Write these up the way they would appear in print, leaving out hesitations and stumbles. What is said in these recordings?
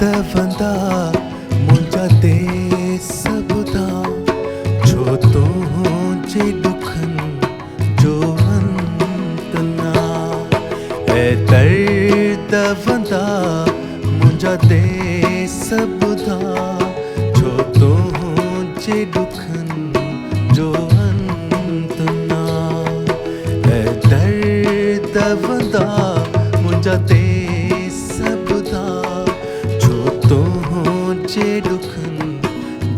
वंदा मुंहिंजा दे सबदा जो तुंहिंजे ॾुखनि जो अंत ना ऐ दर्द वंदा मुंहिंजा दे सबदा जो तुंहिंजे ॾुखनि जो अंत ना ऐ दर्द वंदा मुंहिंजा दे सबदा जो तुंहिंजे ॾुखनि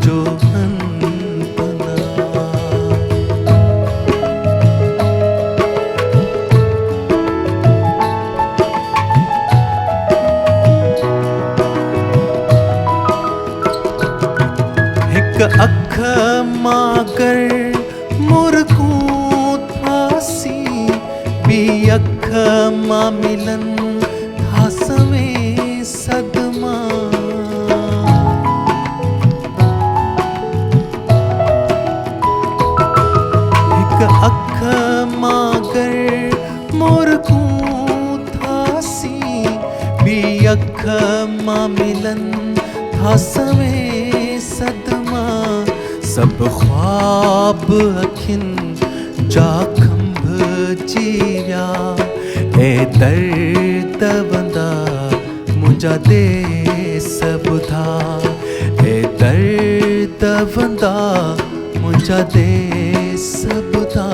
जो अंत ना। हिक अख मागर मुर्कूं थासी ॿी अख मां मिलन था सवें सदमा हिक अख मागर मुर्कूं थासी ॿी अख मां मिलन था सवें सदमा सब ख्वाब अखियुनि जा खंभ जी विया ऐ दर्द वंदा मुंहिंजा दे सबदा ऐ दर्द वंदा मुंहिंजा दे सबदा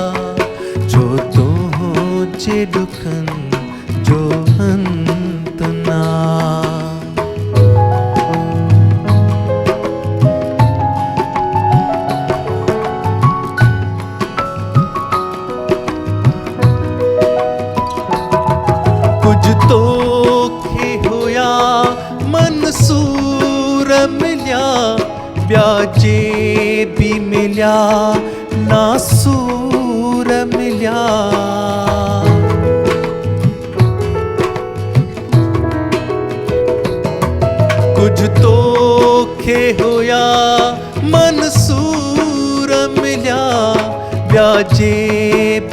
जो तुंहिंजे ॾुखनि जो अंत ना। कुछ तोखे हुया मंसूर मिलिया ॿिया जे बि मिलिया नासूर मिलिया कुछ तोखे हुया मंसूर मिलिया ॿिया जे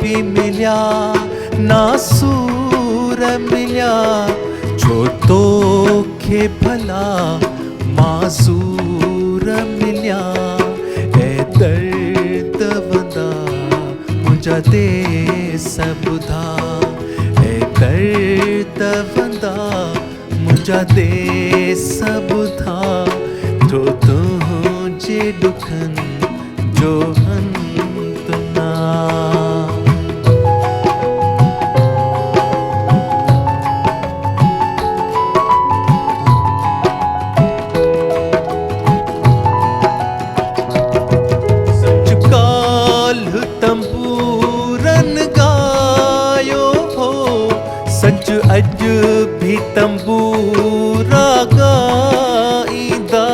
बि मिलिया नासूर मिलिया जो तोखे भला माज़ूर मिलिया ऐ दर्द वंदा मुंहिंजा दे सबदा ऐ दर्द वंदा मुंहिंजा दे सबदा जो तुंहिंजे ॾुखनि जो अंत ना। तंबूरन गायो हो सच अॼु भी तंबूरा गाईंदा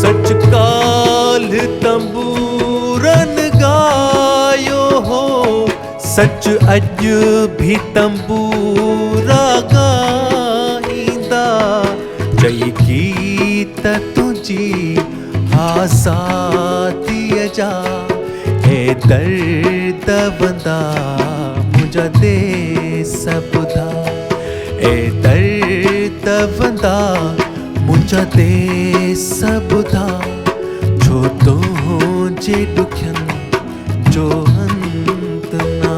सच काल तंबूरन गायो हो सच अॼु भी तंबूरा गाईंदा चई गीत तुंहिंजी आज़ादीअ जा ऐ दर्द वंदा मुंहिंजा दे सबदा ऐ दर्द वंदा मुंहिंजा दे सबदा जो तुंहिंजे ॾुखियनि जो अंत ना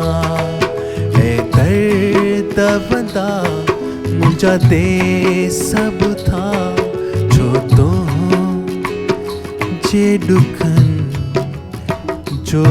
ऐ दर्द वंदा मुंहिंजा दे सबदा जो तुंहिंजे ॾुखनि जो